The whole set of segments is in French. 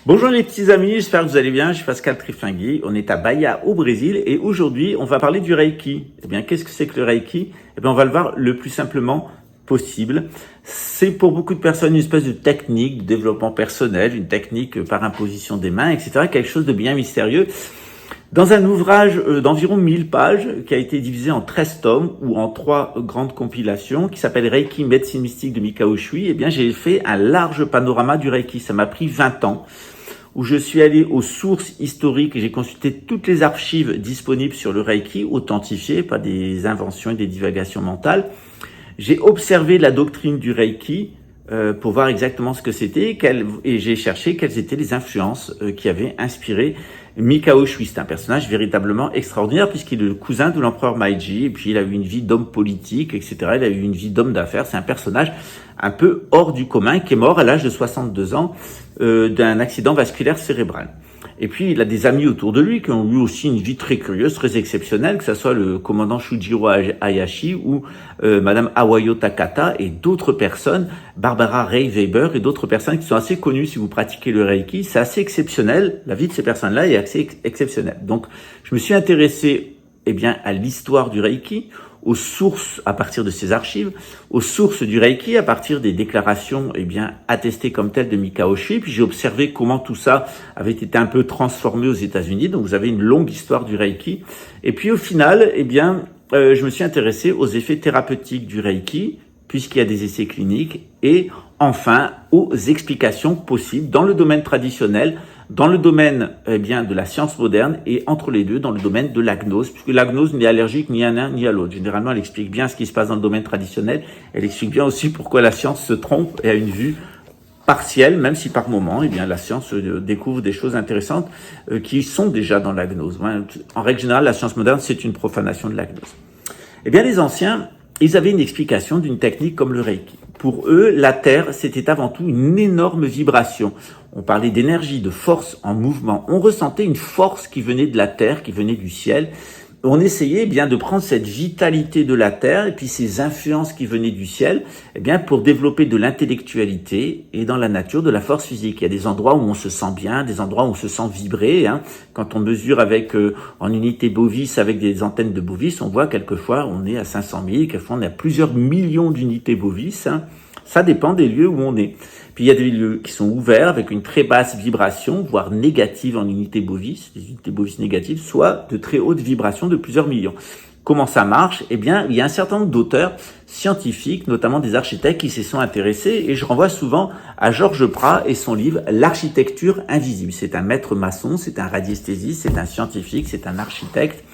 Bonjour les petits amis, j'espère que vous allez bien, je suis Pascal Trifingui, on est à Bahia au Brésil et aujourd'hui on va parler du Reiki. Eh bien qu'est-ce que c'est que le Reiki? Eh bien on va le voir le plus simplement possible. C'est pour beaucoup de personnes une espèce de technique de développement personnel, une technique par imposition des mains, etc. Quelque chose de bien mystérieux. Dans un ouvrage d'environ 1000 pages qui a été divisé en 13 tomes ou en 3 grandes compilations qui s'appelle Reiki, médecine mystique de Mikao Usui, eh bien j'ai fait un large panorama du Reiki. Ça m'a pris 20 ans où je suis allé aux sources historiques et j'ai consulté toutes les archives disponibles sur le Reiki, authentifiées, pas des inventions et des divagations mentales. J'ai observé la doctrine du Reiki pour voir exactement ce que c'était et j'ai cherché quelles étaient les influences qui avaient inspiré Mikao Usui. C'est un personnage véritablement extraordinaire puisqu'il est le cousin de l'empereur Meiji et puis il a eu une vie d'homme politique, etc. Il a eu une vie d'homme d'affaires. C'est un personnage un peu hors du commun qui est mort à l'âge de 62 ans d'un accident vasculaire cérébral. Et puis, il a des amis autour de lui qui ont eu aussi une vie très curieuse, très exceptionnelle, que ce soit le commandant Shujiro Hayashi ou Madame Awayo Takata et d'autres personnes, Barbara Ray Weber et d'autres personnes qui sont assez connues si vous pratiquez le Reiki. C'est assez exceptionnel. La vie de ces personnes-là est assez exceptionnelle. Donc, je me suis intéressé, à l'histoire du Reiki, aux sources à partir de ces archives, aux sources du Reiki à partir des déclarations attestées comme telles de Mikao Usui. Puis j'ai observé comment tout ça avait été un peu transformé aux États-Unis. Donc vous avez une longue histoire du Reiki. Et puis au final, je me suis intéressé aux effets thérapeutiques du Reiki puisqu'il y a des essais cliniques et enfin aux explications possibles dans le domaine traditionnel, dans le domaine de la science moderne et entre les deux dans le domaine de la gnose, puisque la gnose n'est allergique ni à l'un ni à l'autre. Généralement, elle explique bien ce qui se passe dans le domaine traditionnel. Elle explique bien aussi pourquoi la science se trompe et a une vue partielle, même si par moment, la science découvre des choses intéressantes qui sont déjà dans la gnose. En règle générale, la science moderne, c'est une profanation de la gnose. Les anciens, ils avaient une explication d'une technique comme le Reiki. Pour eux, la Terre, c'était avant tout une énorme vibration. On parlait d'énergie, de force en mouvement. On ressentait une force qui venait de la Terre, qui venait du ciel. On essayait de prendre cette vitalité de la Terre et puis ces influences qui venaient du ciel, pour développer de l'intellectualité et dans la nature de la force physique. Il y a des endroits où on se sent bien, des endroits où on se sent vibrer. Quand on mesure en unité bovis avec des antennes de bovis, on voit quelquefois on est à 500 000, quelquefois on est à plusieurs millions d'unités bovis. Ça dépend des lieux où on est. Puis il y a des lieux qui sont ouverts avec une très basse vibration, voire négative en unité bovis, des unités bovis négatives, soit de très hautes vibrations de plusieurs millions. Comment ça marche? Il y a un certain nombre d'auteurs scientifiques, notamment des architectes qui s'y sont intéressés et je renvoie souvent à Georges Prat et son livre L'architecture invisible. C'est un maître maçon, c'est un radiesthésiste, c'est un scientifique, c'est un architecte.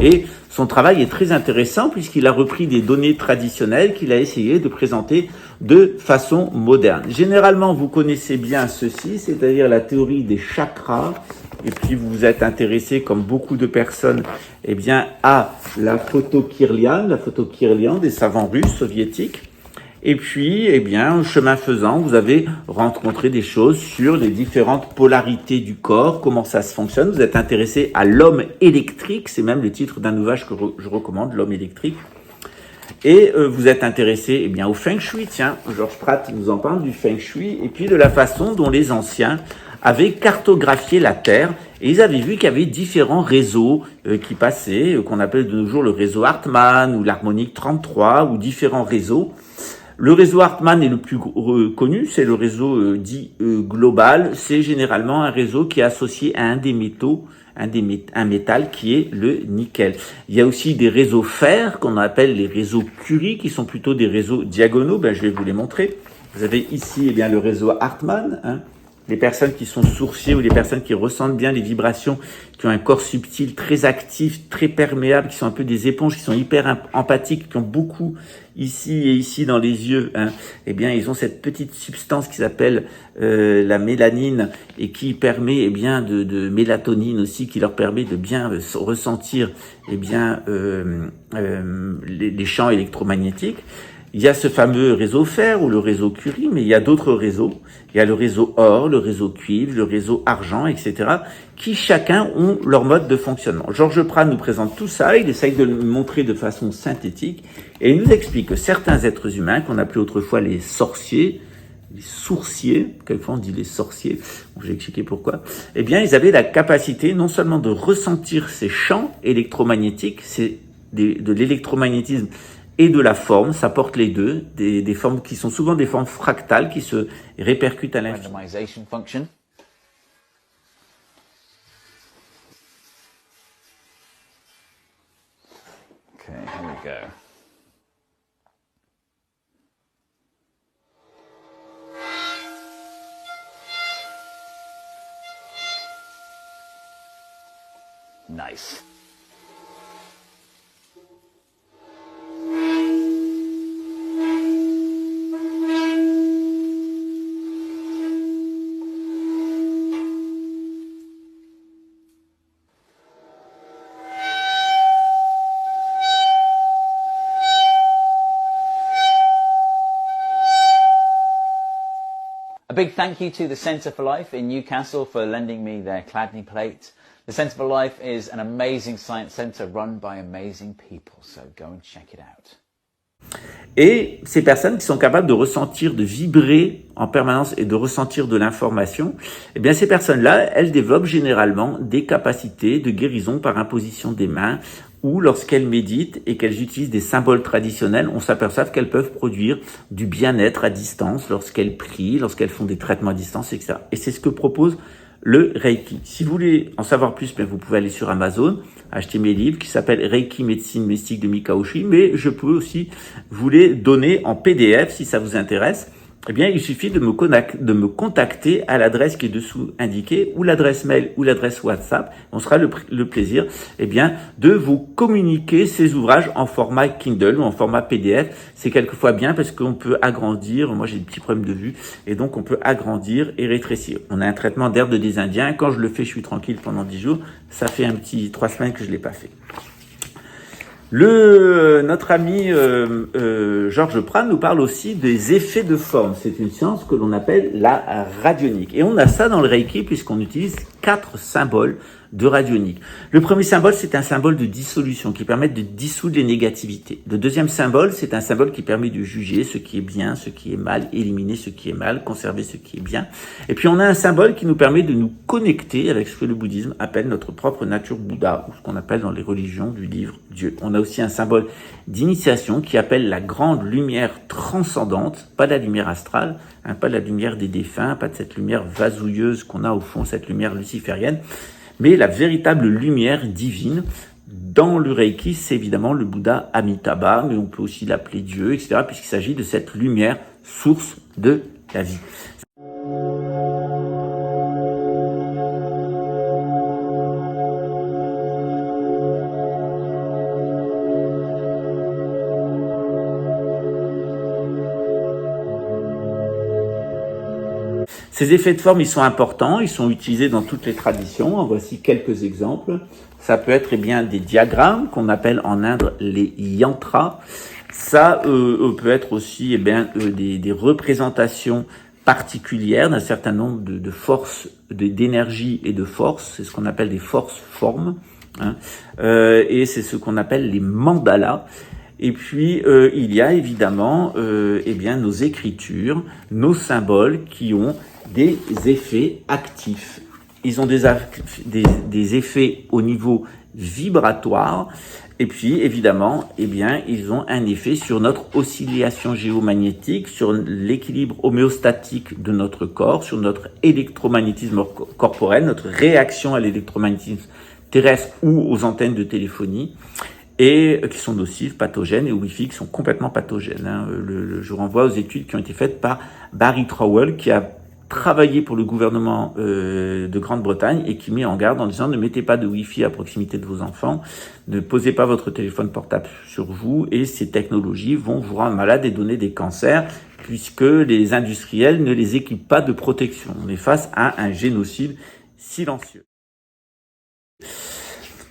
Et son travail est très intéressant puisqu'il a repris des données traditionnelles qu'il a essayé de présenter de façon moderne. Généralement, vous connaissez bien ceci, c'est-à-dire la théorie des chakras. Et puis, vous vous êtes intéressé, comme beaucoup de personnes, à la photo Kirlian des savants russes soviétiques. Et puis, chemin faisant, vous avez rencontré des choses sur les différentes polarités du corps, comment ça se fonctionne. Vous êtes intéressé à l'homme électrique, c'est même le titre d'un ouvrage que je recommande, l'homme électrique. Et vous êtes intéressé au Feng Shui. Tiens, Georges Pratt nous en parle du Feng Shui et puis de la façon dont les anciens avaient cartographié la Terre. Et ils avaient vu qu'il y avait différents réseaux qui passaient, qu'on appelle de nos jours le réseau Hartmann ou l'harmonique 33 ou différents réseaux. Le réseau Hartmann est le plus connu, c'est le réseau dit global. C'est généralement un réseau qui est associé à un des métaux, un métal qui est le nickel. Il y a aussi des réseaux fer qu'on appelle les réseaux Curie, qui sont plutôt des réseaux diagonaux. Je vais vous les montrer. Vous avez ici le réseau Hartmann. Les personnes qui sont sourciers ou les personnes qui ressentent bien les vibrations, qui ont un corps subtil, très actif, très perméable, qui sont un peu des éponges, qui sont hyper empathiques, qui ont beaucoup ici et ici dans les yeux, ils ont cette petite substance qui s'appelle la mélanine et qui permet de mélatonine aussi, qui leur permet de bien ressentir les champs électromagnétiques. Il y a ce fameux réseau fer ou le réseau Curie, mais il y a d'autres réseaux. Il y a le réseau or, le réseau cuivre, le réseau argent, etc., qui chacun ont leur mode de fonctionnement. Georges Pratt nous présente tout ça, il essaye de le montrer de façon synthétique, et il nous explique que certains êtres humains, qu'on appelait autrefois les sorciers, les sourciers, quelquefois on dit les sorciers, bon, j'ai expliqué pourquoi, eh bien ils avaient la capacité non seulement de ressentir ces champs électromagnétiques, de l'électromagnétisme et de la forme, ça porte les deux, des formes qui sont souvent des formes fractales qui se répercutent à l'infini. Okay, here we go. Nice. A big thank you to the Centre for Life in Newcastle for lending me their Chladni plate. The Centre for Life is an amazing science centre run by amazing people, so go and check it out. Et ces personnes qui sont capables de ressentir, de vibrer en permanence et de ressentir de l'information, eh bien ces personnes-là, elles développent généralement des capacités de guérison par imposition des mains, ou lorsqu'elles méditent et qu'elles utilisent des symboles traditionnels, on s'aperçoit qu'elles peuvent produire du bien-être à distance lorsqu'elles prient, lorsqu'elles font des traitements à distance, etc. Et c'est ce que propose le Reiki. Si vous voulez en savoir plus, bien vous pouvez aller sur Amazon, acheter mes livres qui s'appellent Reiki Médecine Mystique de Mika Oshii, mais je peux aussi vous les donner en PDF si ça vous intéresse. Eh bien, il suffit de me contacter à l'adresse qui est dessous indiquée, ou l'adresse mail, ou l'adresse WhatsApp. On sera le plaisir, eh bien, de vous communiquer ces ouvrages en format Kindle ou en format PDF. C'est quelquefois bien parce qu'on peut agrandir. Moi, j'ai des petits problèmes de vue, et donc on peut agrandir et rétrécir. On a un traitement d'herbe des Indiens. Quand je le fais, je suis tranquille pendant 10 jours. Ça fait 3 semaines que je l'ai pas fait. Notre ami Georges Prat nous parle aussi des effets de forme. C'est une science que l'on appelle la radionique. Et on a ça dans le Reiki puisqu'on utilise 4 symboles de radionique. Le premier symbole, c'est un symbole de dissolution qui permet de dissoudre les négativités. Le deuxième symbole, c'est un symbole qui permet de juger ce qui est bien, ce qui est mal, éliminer ce qui est mal, conserver ce qui est bien. Et puis on a un symbole qui nous permet de nous connecter avec ce que le bouddhisme appelle notre propre nature Bouddha, ou ce qu'on appelle dans les religions du livre Dieu. On a aussi un symbole d'initiation qui appelle la grande lumière transcendante, pas la lumière astrale, pas la lumière des défunts, pas de cette lumière vasouilleuse qu'on a au fond, cette lumière luciférienne, mais la véritable lumière divine. Dans le Reiki, c'est évidemment le Bouddha Amitabha, mais on peut aussi l'appeler Dieu, etc., puisqu'il s'agit de cette lumière, source de la vie. Ces effets de forme, ils sont importants, ils sont utilisés dans toutes les traditions. En voici quelques exemples. Ça peut être des diagrammes qu'on appelle en Inde les yantras. Ça peut être aussi des représentations particulières d'un certain nombre de forces, d'énergie et de forces. C'est ce qu'on appelle des forces-formes. Et c'est ce qu'on appelle les mandalas. Et puis, il y a évidemment nos écritures, nos symboles qui ont des effets actifs. Ils ont des effets au niveau vibratoire. Et puis, évidemment, ils ont un effet sur notre oscillation géomagnétique, sur l'équilibre homéostatique de notre corps, sur notre électromagnétisme corporel, notre réaction à l'électromagnétisme terrestre ou aux antennes de téléphonie, et qui sont nocives, pathogènes, et Wi-Fi qui sont complètement pathogènes. Je renvoie aux études qui ont été faites par Barry Trowell, qui a travaillé pour le gouvernement de Grande-Bretagne et qui met en garde en disant ne mettez pas de Wi-Fi à proximité de vos enfants, ne posez pas votre téléphone portable sur vous, et ces technologies vont vous rendre malade et donner des cancers, puisque les industriels ne les équipent pas de protection. On est face à un génocide silencieux.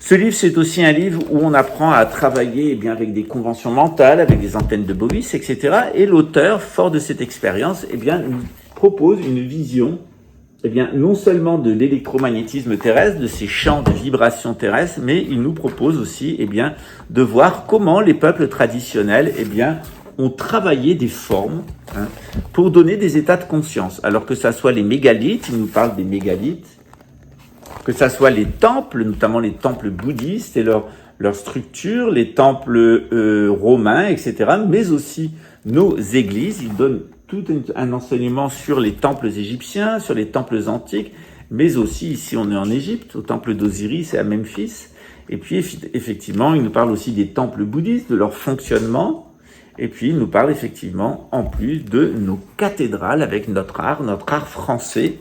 Ce livre, c'est aussi un livre où on apprend à travailler avec des conventions mentales, avec des antennes de Bovis, etc. Et l'auteur, fort de cette expérience, nous propose une vision non seulement de l'électromagnétisme terrestre, de ces champs de vibration terrestre, mais il nous propose aussi de voir comment les peuples traditionnels ont travaillé des formes pour donner des états de conscience. Alors que ça soit les mégalithes, ils nous parlent des mégalithes, que ça soit les temples, notamment les temples bouddhistes et leur structure, les temples romains, etc., mais aussi nos églises. Ils donnent tout un enseignement sur les temples égyptiens, sur les temples antiques, mais aussi ici on est en Égypte, au temple d'Osiris et à Memphis. Et puis effectivement, ils nous parlent aussi des temples bouddhistes, de leur fonctionnement. Et puis ils nous parlent effectivement en plus de nos cathédrales avec notre art français,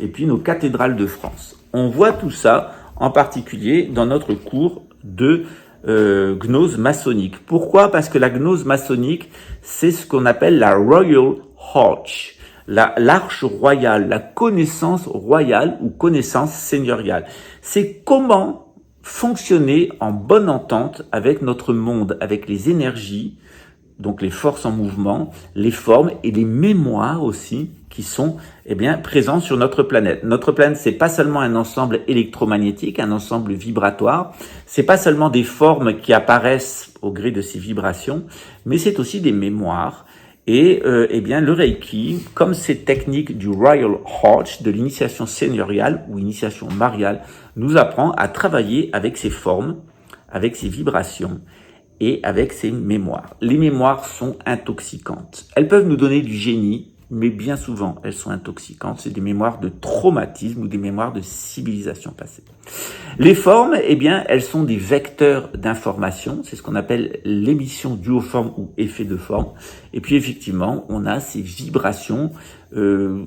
et puis nos cathédrales de France. On voit tout ça en particulier dans notre cours de gnose maçonnique. Pourquoi ? Parce que la gnose maçonnique, c'est ce qu'on appelle la Royal Arch, l'arche royale, la connaissance royale ou connaissance seigneuriale. C'est comment fonctionner en bonne entente avec notre monde, avec les énergies, donc les forces en mouvement, les formes et les mémoires aussi qui sont présents sur notre planète. Notre planète, c'est pas seulement un ensemble électromagnétique, un ensemble vibratoire, c'est pas seulement des formes qui apparaissent au gré de ces vibrations, mais c'est aussi des mémoires. Et le Reiki, comme ces techniques du Royal Arch, de l'initiation seigneuriale ou initiation mariale, nous apprend à travailler avec ces formes, avec ces vibrations et avec ces mémoires. Les mémoires sont intoxicantes. Elles peuvent nous donner du génie, mais bien souvent, elles sont intoxicantes. C'est des mémoires de traumatisme ou des mémoires de civilisation passée. Les formes, elles sont des vecteurs d'information. C'est ce qu'on appelle l'émission duoforme ou effet de forme. Et puis, effectivement, on a ces vibrations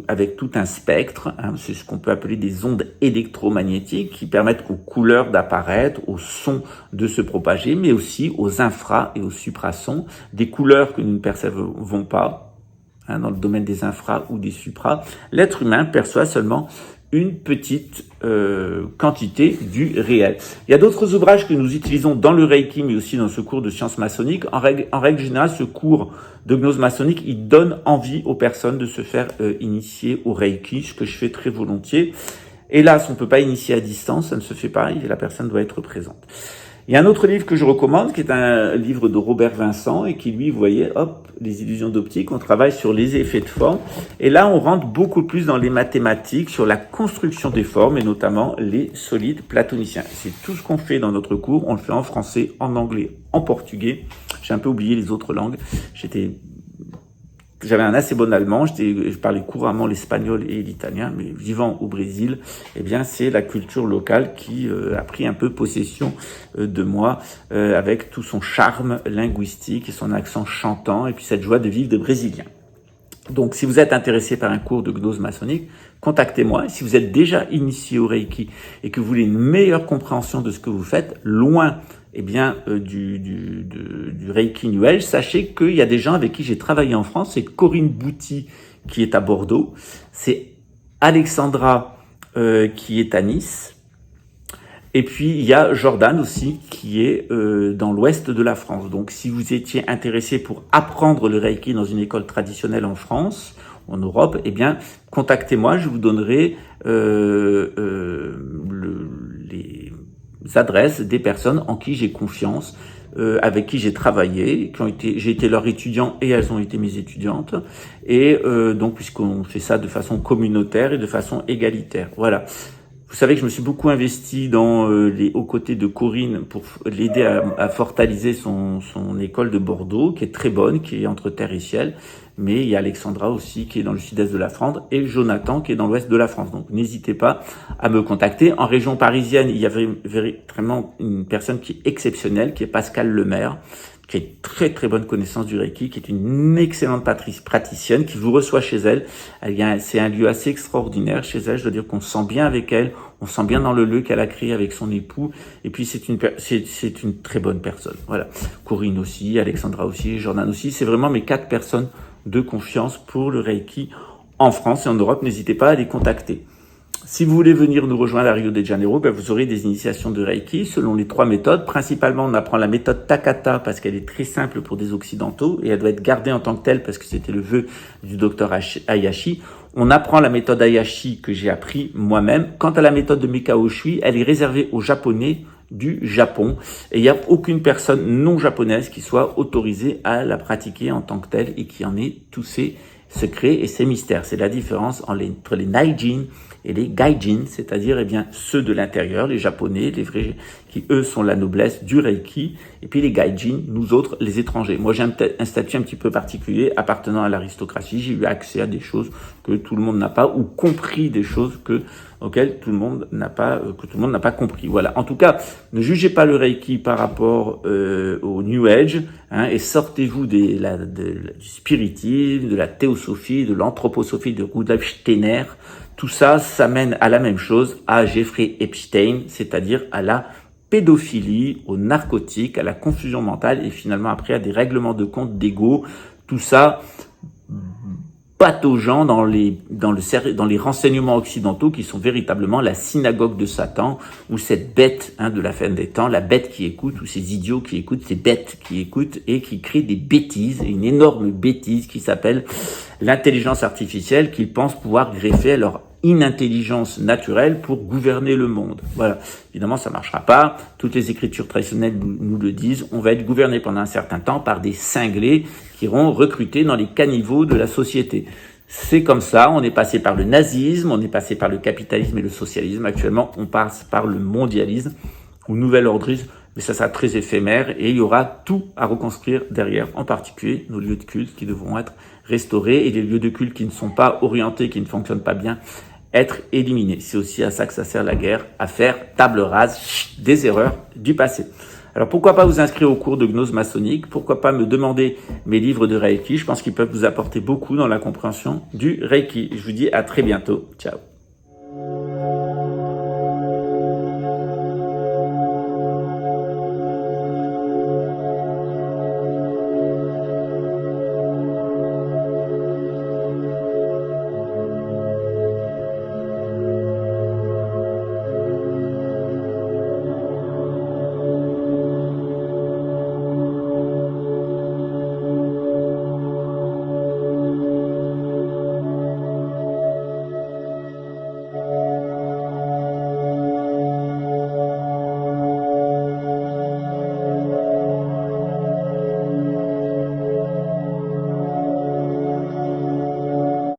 avec tout un spectre. C'est ce qu'on peut appeler des ondes électromagnétiques qui permettent aux couleurs d'apparaître, aux sons de se propager, mais aussi aux infra- et aux suprasons, des couleurs que nous ne percevons pas. Dans le domaine des infra ou des supra, l'être humain perçoit seulement une petite quantité du réel. Il y a d'autres ouvrages que nous utilisons dans le Reiki, mais aussi dans ce cours de sciences maçonniques. En règle générale, ce cours de gnose maçonnique, il donne envie aux personnes de se faire initier au Reiki, ce que je fais très volontiers. Hélas, on ne peut pas initier à distance, ça ne se fait pas, et la personne doit être présente. Il y a un autre livre que je recommande, qui est un livre de Robert Vincent, et qui, lui, vous voyez, les illusions d'optique, on travaille sur les effets de forme. Et là, on rentre beaucoup plus dans les mathématiques, sur la construction des formes, et notamment les solides platoniciens. C'est tout ce qu'on fait dans notre cours. On le fait en français, en anglais, en portugais. J'ai un peu oublié les autres langues. J'avais un assez bon allemand, je parlais couramment l'espagnol et l'italien, mais vivant au Brésil, c'est la culture locale qui a pris un peu possession de moi, avec tout son charme linguistique et son accent chantant, et puis cette joie de vivre de Brésilien. Donc, si vous êtes intéressé par un cours de gnose maçonnique, contactez-moi. Et si vous êtes déjà initié au Reiki et que vous voulez une meilleure compréhension de ce que vous faites, loin du Reiki New Age, sachez qu'il y a des gens avec qui j'ai travaillé en France. C'est Corinne Bouty qui est à Bordeaux, c'est Alexandra qui est à Nice, et puis il y a Jordan aussi qui est dans l'ouest de la France. Donc si vous étiez intéressé pour apprendre le Reiki dans une école traditionnelle en France, en Europe, contactez-moi, je vous donnerai les adresses des personnes en qui j'ai confiance, avec qui j'ai travaillé, j'ai été leur étudiant et elles ont été mes étudiantes, et donc puisqu'on fait ça de façon communautaire et de façon égalitaire. Voilà. Vous savez que je me suis beaucoup investi aux côtés de Corinne pour l'aider à fortaliser son école de Bordeaux, qui est très bonne, qui est entre terre et ciel. Mais il y a Alexandra aussi qui est dans le sud-est de la France et Jonathan qui est dans l'ouest de la France. Donc n'hésitez pas à me contacter. En région parisienne, il y a vraiment une personne qui est exceptionnelle, qui est Pascal Lemaire, qui a une très très bonne connaissance du Reiki, qui est une excellente praticienne, qui vous reçoit chez elle. C'est un lieu assez extraordinaire chez elle. Je dois dire qu'on se sent bien avec elle, on se sent bien dans le lieu qu'elle a créé avec son époux. Et puis c'est une très bonne personne. Voilà. Corinne aussi, Alexandra aussi, Jordan aussi. C'est vraiment mes 4 personnes de confiance pour le Reiki en France et en Europe. N'hésitez pas à les contacter. Si vous voulez venir nous rejoindre à Rio de Janeiro, vous aurez des initiations de Reiki selon les 3 méthodes. Principalement, on apprend la méthode Takata parce qu'elle est très simple pour des occidentaux et elle doit être gardée en tant que telle parce que c'était le vœu du docteur Hayashi. On apprend la méthode Hayashi que j'ai appris moi-même. Quant à la méthode de Mikao Usui, elle est réservée aux Japonais du Japon. Et il n'y a aucune personne non japonaise qui soit autorisée à la pratiquer en tant que telle et qui en ait tous ses secrets et ses mystères. C'est la différence entre les Naijin et les Gaijin, c'est-à-dire ceux de l'intérieur, les Japonais, les vrais, qui eux sont la noblesse du Reiki, et puis les Gaijin, nous autres, les étrangers. Moi j'ai un statut un petit peu particulier, appartenant à l'aristocratie, j'ai eu accès à des choses que tout le monde n'a pas, ou compris des choses auxquelles tout le monde n'a pas compris. Voilà. En tout cas, ne jugez pas le Reiki par rapport au New Age, et sortez-vous du spiritisme, de la théosophie, de l'anthroposophie de Rudolf Steiner. Tout ça, ça mène à la même chose, à Jeffrey Epstein, c'est-à-dire à la pédophilie, aux narcotiques, à la confusion mentale et finalement après à des règlements de compte d'ego. Tout ça pataugeant dans les renseignements occidentaux qui sont véritablement la synagogue de Satan, ou cette bête de la fin des temps, la bête qui écoute, ou ces idiots qui écoutent, ces bêtes qui écoutent et qui créent des bêtises, une énorme bêtise qui s'appelle l'intelligence artificielle, qu'ils pensent pouvoir greffer à leur inintelligence naturelle pour gouverner le monde. Voilà. Évidemment, ça marchera pas. Toutes les écritures traditionnelles nous le disent. On va être gouverné pendant un certain temps par des cinglés qui iront recruter dans les caniveaux de la société. C'est comme ça. On est passé par le nazisme, on est passé par le capitalisme et le socialisme. Actuellement, on passe par le mondialisme ou nouvel ordrisme. Mais ça sera très éphémère et il y aura tout à reconstruire derrière, en particulier nos lieux de culte qui devront être restaurés et les lieux de culte qui ne sont pas orientés, qui ne fonctionnent pas bien, être éliminés. C'est aussi à ça que ça sert la guerre, à faire table rase des erreurs du passé. Alors pourquoi pas vous inscrire au cours de gnose maçonnique, pourquoi pas me demander mes livres de Reiki, je pense qu'ils peuvent vous apporter beaucoup dans la compréhension du Reiki. Je vous dis à très bientôt, ciao.